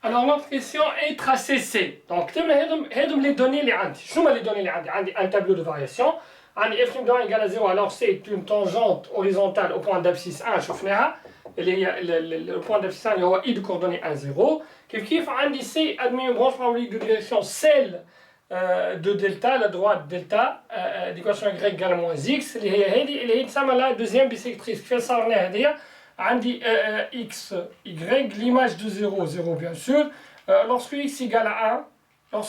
Alors notre question est tracée C. Donc هذم les données اللي عندي. شنو هما les données اللي عندي؟ عندي un tableau de variation. عندي f' de 1 égale à 0. Alors c'est une tangente horizontale au point d'abscisse 1 شفناها. اللي هي le point d'abscisse 1 اللي هو i de coordonnées 1 0. كيف عندي C admis une branche parabolique de direction celle de delta, la droite delta, d'équation y égale à moins x, اللي هي تسمى la deuxième bisectrice. كيف صارنا هذيا؟ عندي x, y, l'image de 0, 0 bien sûr, lorsque x égale à 1,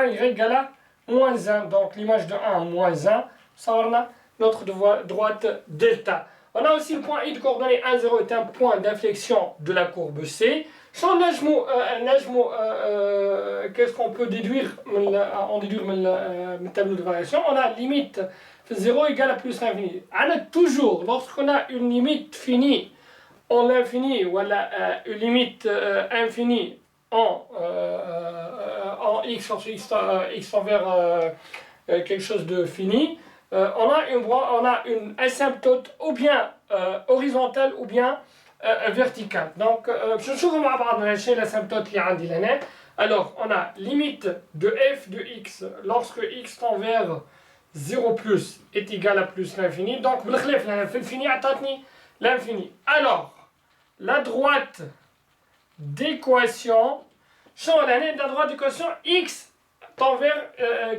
y égale à moins 1, donc l'image de 1 moins 1, ça on a notre droite delta. On a aussi le point i de coordonnées 1, 0 est un point d'inflexion de la courbe C. Qu'est-ce qu'on peut déduire le tableau de variation? On a limite 0 égale à plus l'infini. On a toujours, lorsqu'on a une limite finie en l'infini, ou une limite infinie en x, x envers quelque chose de fini, on a une asymptote ou bien horizontale ou bien verticale. Donc, je trouve مع بعض l'asymptote اللي عندي لهنا. Alors, on a limite de f de x lorsque x tend vers 0 plus est égal à plus l'infini. Donc, بالخلاف لهنا في الفيني عطاتني l'infini. Alors, la droite d'équation, la droite d'équation x tend vers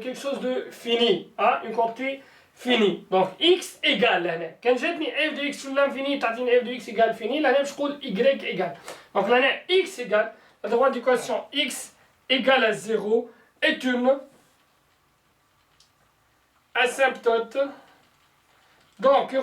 quelque chose de fini, hein, une quantité finie. Donc x égale, quand j'ai mis f de x sur l'infini, f de x égale fini, là je trouve y égale. Donc là x égale, la droite d'équation x égale à 0 est une asymptote. Donc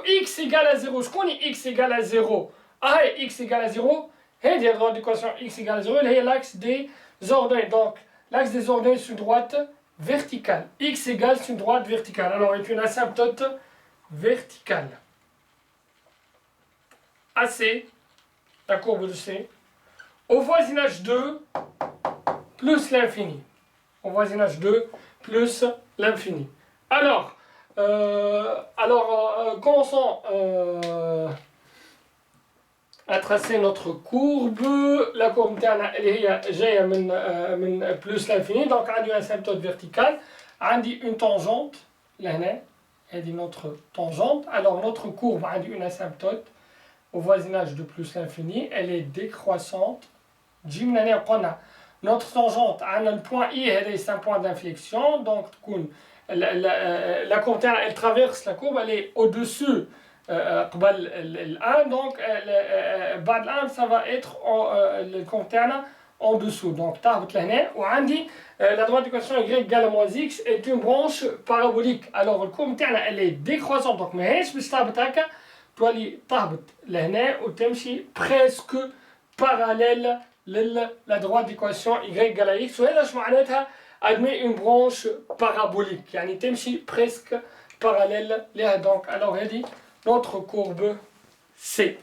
x égale à 0, je connais x égale à 0. Ah, x égale à 0, et la droite d'équation x égale à 0, et l'axe des ordonnées. Donc, l'axe des ordonnées c'est une droite verticale. X égale c'est une droite verticale. Alors, c'est une asymptote verticale. AC, la courbe de C, au voisinage 2 plus l'infini. Au voisinage 2 plus l'infini. Alors, commençons à tracer notre courbe. La courbe elle est plus l'infini, donc on a une asymptote verticale, on a une tangente, elle est notre tangente. Alors notre courbe a une asymptote au voisinage de plus l'infini, elle est décroissante. Notre tangente a un point I, c'est un point d'inflexion, donc la courbe elle traverse la courbe, elle est au-dessus. قبل الآن donc بعد الآن ça va être الكون تاعنا en dessous donc تهبط لهنا وعندي la droite d'équation y égale à moins x est une branche parabolique. Alors الكون تاعنا elle est décroissante donc ماهيش باش تهبط هكا تولي تهبط لهنا وتمشي presque parallèle la droite d'équation y égale à x وهذا اش معناتها admet une branche parabolique يعني تمشي presque parallèle لها. Donc alors هذه notre courbe C.